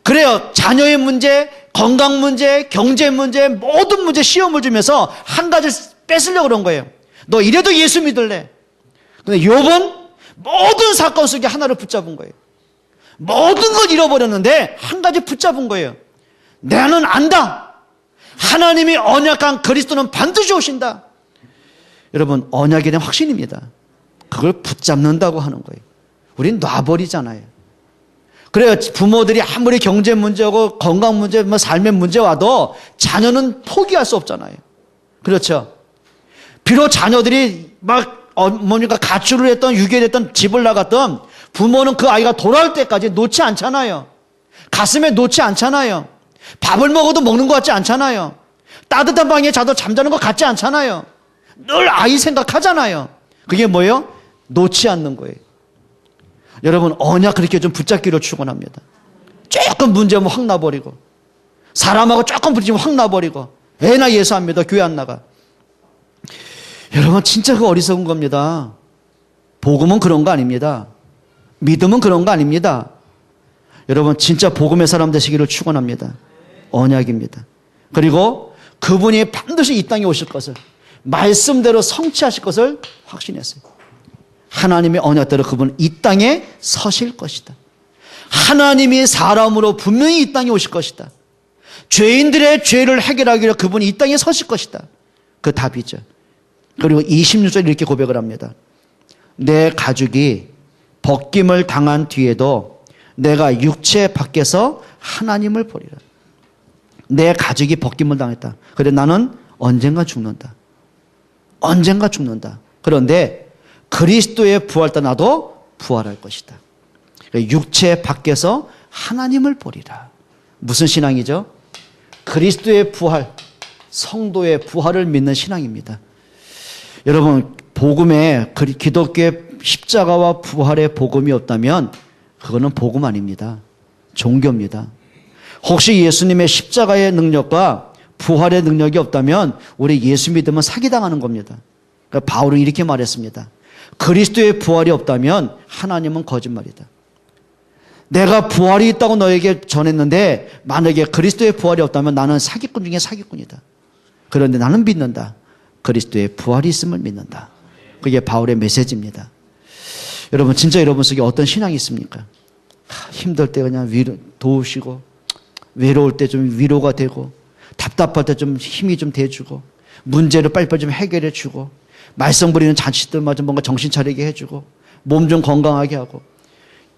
그래요. 자녀의 문제, 건강 문제, 경제 문제, 모든 문제, 시험을 주면서 한 가지를 뺏으려고 그런 거예요. 너 이래도 예수 믿을래? 근데 욥은 모든 사건 속에 하나를 붙잡은 거예요. 모든 걸 잃어버렸는데 한 가지 붙잡은 거예요. 나는 안다. 하나님이 언약한 그리스도는 반드시 오신다. 여러분, 언약에 대한 확신입니다. 그걸 붙잡는다고 하는 거예요. 우린 놔버리잖아요. 그래요. 부모들이 아무리 경제 문제고 건강 문제, 뭐 삶의 문제 와도 자녀는 포기할 수 없잖아요. 그렇죠. 비록 자녀들이 막 어머니가 가출을 했던, 유괴를 했던, 집을 나갔던, 부모는 그 아이가 돌아올 때까지 놓지 않잖아요. 가슴에 놓지 않잖아요. 밥을 먹어도 먹는 것 같지 않잖아요. 따뜻한 방에 자도 잠자는 것 같지 않잖아요. 늘 아이 생각하잖아요. 그게 뭐예요? 놓지 않는 거예요. 여러분, 언약 그렇게 좀 붙잡기로 축원합니다. 조금 문제면 확 나버리고, 사람하고 조금 부딪히면 확 나버리고, 애나 예수합니다. 교회 안 나가. 여러분, 진짜 그 어리석은 겁니다. 복음은 그런 거 아닙니다. 믿음은 그런 거 아닙니다. 여러분, 진짜 복음의 사람 되시기를 축원합니다. 언약입니다. 그리고 그분이 반드시 이 땅에 오실 것을, 말씀대로 성취하실 것을 확신했어요. 하나님의 언약대로 그분은 이 땅에 서실 것이다. 하나님이 사람으로 분명히 이 땅에 오실 것이다. 죄인들의 죄를 해결하기 위해 그분이 이 땅에 서실 것이다. 그 답이죠. 그리고 26절 이렇게 고백을 합니다. 내 가죽이 벗김을 당한 뒤에도 내가 육체 밖에서 하나님을 보리라. 내 가죽이 벗김을 당했다. 그래, 나는 언젠가 죽는다. 언젠가 죽는다. 그런데 그리스도의 부활 때 나도 부활할 것이다. 육체 밖에서 하나님을 보리라. 무슨 신앙이죠? 그리스도의 부활, 성도의 부활을 믿는 신앙입니다. 여러분, 복음에 기독교의 십자가와 부활의 복음이 없다면 그거는 복음 아닙니다. 종교입니다. 혹시 예수님의 십자가의 능력과 부활의 능력이 없다면 우리 예수 믿으면 사기당하는 겁니다. 그러니까 바울은 이렇게 말했습니다. 그리스도의 부활이 없다면 하나님은 거짓말이다. 내가 부활이 있다고 너에게 전했는데 만약에 그리스도의 부활이 없다면 나는 사기꾼 중에 사기꾼이다. 그런데 나는 믿는다. 그리스도의 부활이 있음을 믿는다. 그게 바울의 메시지입니다. 여러분, 진짜 여러분 속에 어떤 신앙이 있습니까? 힘들 때 그냥 도우시고, 외로울 때 좀 위로가 되고, 답답할 때 좀 힘이 좀 돼주고, 문제를 빨리빨리 좀 해결해 주고, 말썽 부리는 자식들마저 뭔가 정신 차리게 해주고, 몸 좀 건강하게 하고,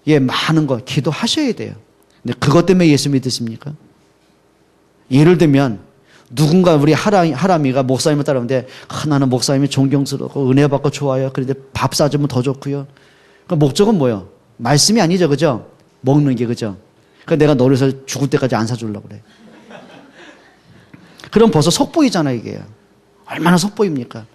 예, 많은 거 기도하셔야 돼요. 근데 그것 때문에 예수 믿으십니까? 예를 들면 누군가 우리 하람이가 목사님을 따라오는데 나는 목사님이 존경스럽고 은혜 받고 좋아요. 그런데 밥 사주면 더 좋고요. 그 목적은 뭐예요? 말씀이 아니죠, 그죠? 먹는 게, 그죠? 그러니까 내가 너를 위해서 죽을 때까지 안 사주려고 그래. 그럼 벌써 속보이잖아, 이게. 얼마나 속보입니까?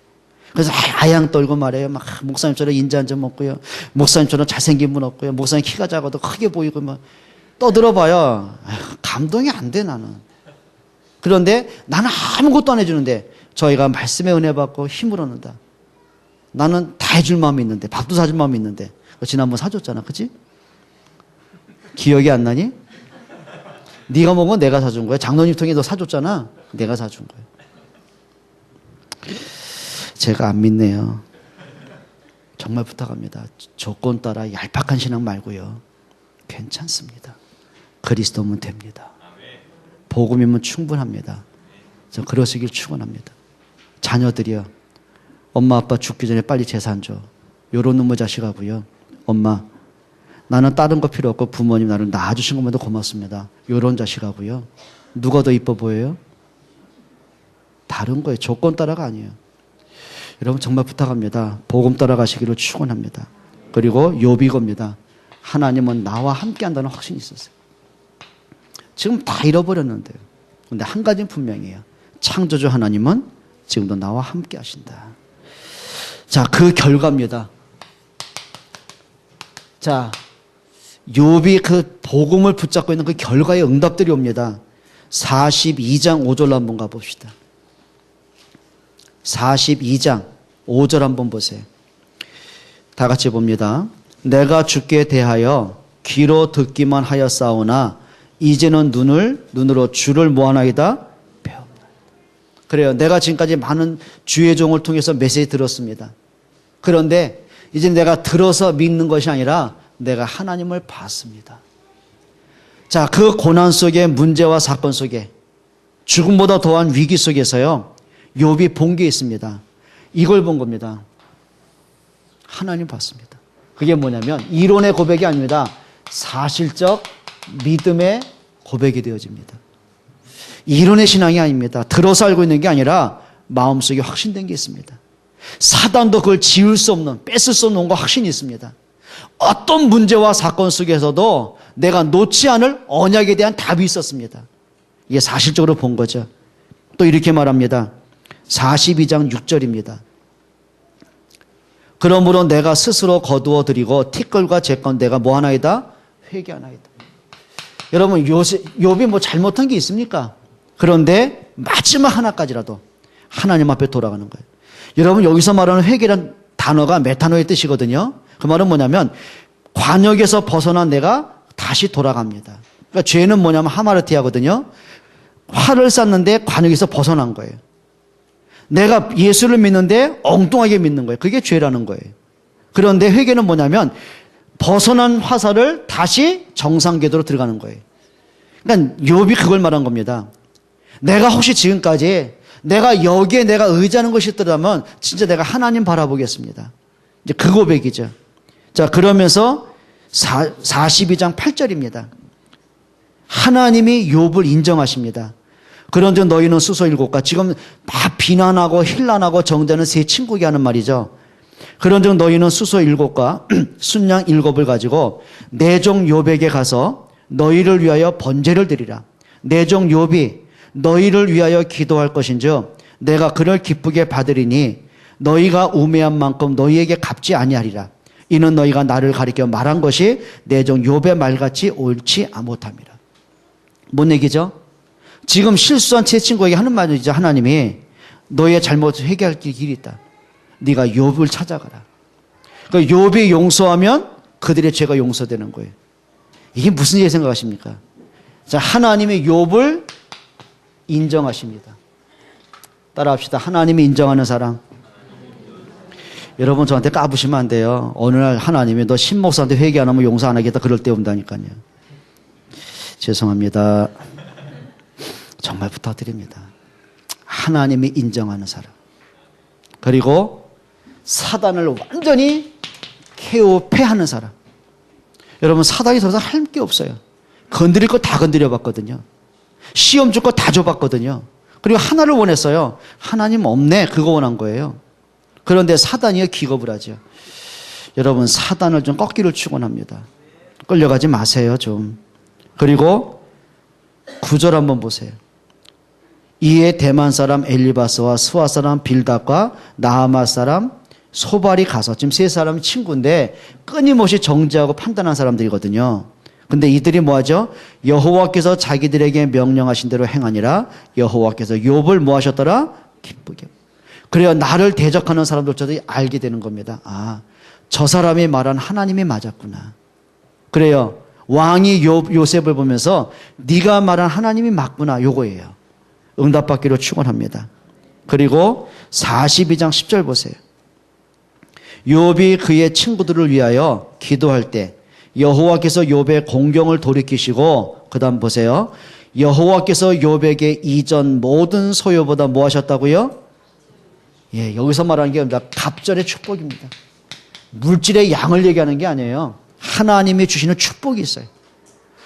그래서 아양 떨고 말해요. 막 목사님처럼 인자 한 점 먹고요. 목사님처럼 잘생긴 분 없고요. 목사님 키가 작아도 크게 보이고 막 떠들어봐요. 감동이 안 돼, 나는. 그런데 나는 아무것도 안 해주는데 저희가 말씀의 은혜 받고 힘을 얻는다. 나는 다 해줄 마음이 있는데, 밥도 사줄 마음이 있는데. 지난번 사줬잖아, 그치? 기억이 안 나니? 네가 먹은 건 내가 사준 거야. 장로님 통해 너 사줬잖아. 내가 사준 거야. 제가 안 믿네요. 정말 부탁합니다. 조건 따라 얄팍한 신앙 말고요. 괜찮습니다. 그리스도면 됩니다. 복음이면 충분합니다. 저 그러시길 축원합니다. 자녀들이요. 엄마 아빠 죽기 전에 빨리 재산 줘. 요런 놈의 자식하고요. 엄마 나는 다른 거 필요 없고 부모님 나를 낳아주신 것만도 고맙습니다. 요런 자식하고요. 누가 더 이뻐 보여요? 다른 거예요. 조건 따라가 아니에요. 여러분 정말 부탁합니다. 복음 따라가시기를 축원합니다. 그리고 욥이 겁니다. 하나님은 나와 함께 한다는 확신이 있었어요. 지금 다 잃어버렸는데요. 근데 한 가지는 분명해요. 창조주 하나님은 지금도 나와 함께 하신다. 자, 그 결과입니다. 자, 욥이 그 복음을 붙잡고 있는 그 결과의 응답들이 옵니다. 42장 5절로 한번 가봅시다. 42장 5절 한번 보세요. 다 같이 봅니다. 내가 주께 대하여 귀로 듣기만 하였사오나 이제는 눈으로 주를 뭐하나이다 배웠다. 그래요. 내가 지금까지 많은 주의 종을 통해서 메시지 들었습니다. 그런데 이제 내가 들어서 믿는 것이 아니라 내가 하나님을 봤습니다. 자, 그 고난 속에 문제와 사건 속에 죽음보다 더한 위기 속에서요. 욥이 본 게 있습니다. 이걸 본 겁니다. 하나님 봤습니다. 그게 뭐냐면 이론의 고백이 아닙니다. 사실적 믿음의 고백이 되어집니다. 이론의 신앙이 아닙니다. 들어서 알고 있는 게 아니라 마음속에 확신된 게 있습니다. 사단도 그걸 지울 수 없는, 뺏을 수 없는 확신이 있습니다. 어떤 문제와 사건 속에서도 내가 놓지 않을 언약에 대한 답이 있었습니다. 이게 사실적으로 본 거죠. 또 이렇게 말합니다. 42장 6절입니다. 그러므로 내가 스스로 거두어 드리고 티끌과 제건 내가 뭐하나이다? 회개하나이다. 여러분 욥이 뭐 잘못한 게 있습니까? 그런데 마지막 하나까지라도 하나님 앞에 돌아가는 거예요. 여러분 여기서 말하는 회개란 단어가 메타노의 뜻이거든요. 그 말은 뭐냐면 관역에서 벗어난 내가 다시 돌아갑니다. 그러니까 죄는 뭐냐면 하마르티아거든요. 활을 쐈는데 관역에서 벗어난 거예요. 내가 예수를 믿는데 엉뚱하게 믿는 거예요. 그게 죄라는 거예요. 그런데 회개는 뭐냐면 벗어난 화살을 다시 정상 궤도로 들어가는 거예요. 그러니까 욥이 그걸 말한 겁니다. 내가 혹시 지금까지 내가 여기에 내가 의지하는 것이 있더라면 진짜 내가 하나님 바라보겠습니다. 이제 그 고백이죠. 자, 그러면서 42장 8절입니다. 하나님이 욥을 인정하십니다. 그런즉 너희는 수소 일곱과 지금 막 비난하고 힐난하고 정죄하는 세 친구에게 하는 말이죠. 그런즉 너희는 수소 일곱과 순양 일곱을 가지고 내 종 욥에게 가서 너희를 위하여 번제를 드리라. 내 종 욥이 너희를 위하여 기도할 것인즉 내가 그를 기쁘게 받으리니 너희가 우매한 만큼 너희에게 갚지 아니하리라. 이는 너희가 나를 가리켜 말한 것이 내 종 욥의 말같이 옳지 못함이라. 뭔 얘기죠? 지금 실수한 제 친구에게 하는 말이죠. 하나님이 너희의 잘못을 회개할 길이 있다. 네가 욥을 찾아가라. 그 욥이 용서하면 그들의 죄가 용서되는 거예요. 이게 무슨 일 생각하십니까? 자, 하나님이 욥을 인정하십니다. 따라합시다. 하나님이 인정하는 사람. 여러분 저한테 까부시면 안 돼요. 어느 날 하나님이 너 신목사한테 회개 안 하면 용서 안 하겠다 그럴 때 온다니까요. 죄송합니다. 정말 부탁드립니다. 하나님이 인정하는 사람. 그리고 사단을 완전히 KO 패하는 사람. 여러분 사단이 더 이상 할 게 없어요. 건드릴 거 다 건드려 봤거든요. 시험 줄 거 다 줘봤거든요. 그리고 하나를 원했어요. 하나님 없네. 그거 원한 거예요. 그런데 사단이 기겁을 하죠. 여러분 사단을 좀 꺾기를 축원합니다. 끌려가지 마세요 좀. 그리고 9절 한번 보세요. 이에 대만 사람 엘리바스와 스와 사람 빌닷과 나하마 사람 소발이 가서 지금 세 사람이 친구인데 끊임없이 정죄하고 판단한 사람들이거든요. 근데 이들이 뭐하죠? 여호와께서 자기들에게 명령하신 대로 행하니라. 여호와께서 욥을 뭐하셨더라? 기쁘게. 그래야 나를 대적하는 사람들조차도 알게 되는 겁니다. 아, 저 사람이 말한 하나님이 맞았구나. 그래요. 왕이 요셉을 보면서 네가 말한 하나님이 맞구나. 요거예요. 응답받기로 축원합니다. 그리고 42장 10절 보세요. 욥이 그의 친구들을 위하여 기도할 때 여호와께서 욥의 공경을 돌이키시고 그 다음 보세요. 여호와께서 욥에게 이전 모든 소유보다 뭐 하셨다고요? 예, 여기서 말하는 게 갑절의 축복입니다. 물질의 양을 얘기하는 게 아니에요. 하나님이 주시는 축복이 있어요.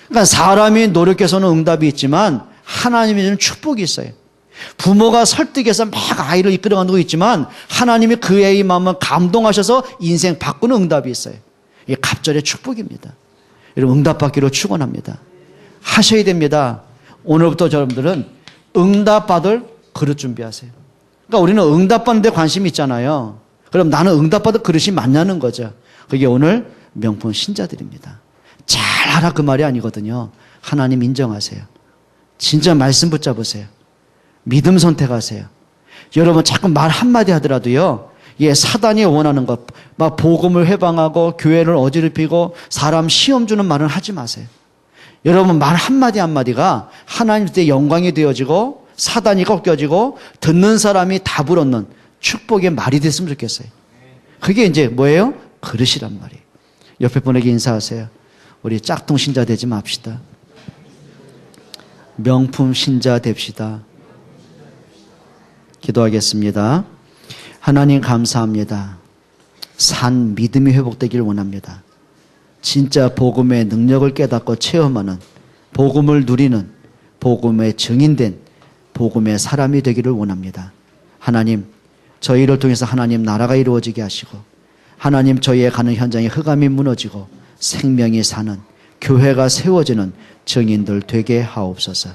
그러니까 사람이 노력해서는 응답이 있지만 하나님이 주는 축복이 있어요. 부모가 설득해서 막 아이를 이끌어가는 거 있지만 하나님이 그 애의 마음을 감동하셔서 인생 바꾸는 응답이 있어요. 이게 갑절의 축복입니다. 여러분 응답받기로 축원합니다. 하셔야 됩니다. 오늘부터 여러분들은 응답받을 그릇 준비하세요. 그러니까 우리는 응답받는 데 관심이 있잖아요. 그럼 나는 응답받을 그릇이 맞냐는 거죠. 그게 오늘 명품 신자들입니다. 잘하라 그 말이 아니거든요. 하나님 인정하세요. 진짜 말씀 붙잡으세요. 믿음 선택하세요. 여러분 자꾸 말 한마디 하더라도요. 예, 사단이 원하는 것, 막 복음을 회방하고 교회를 어지럽히고 사람 시험 주는 말은 하지 마세요. 여러분 말 한마디 한마디가 하나님께 영광이 되어지고 사단이 꺾여지고 듣는 사람이 답을 얻는 축복의 말이 됐으면 좋겠어요. 그게 이제 뭐예요? 그릇이란 말이에요. 옆에 분에게 인사하세요. 우리 짝퉁 신자 되지 맙시다. 명품 신자 됩시다. 기도하겠습니다. 하나님 감사합니다. 산 믿음이 회복되길 원합니다. 진짜 복음의 능력을 깨닫고 체험하는 복음을 누리는 복음의 증인된 복음의 사람이 되기를 원합니다. 하나님 저희를 통해서 하나님 나라가 이루어지게 하시고 하나님 저희의 가는 현장에 흑암이 무너지고 생명이 사는 교회가 세워지는 증인들 되게 하옵소서.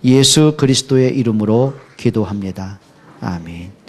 예수 그리스도의 이름으로 기도합니다. 아멘.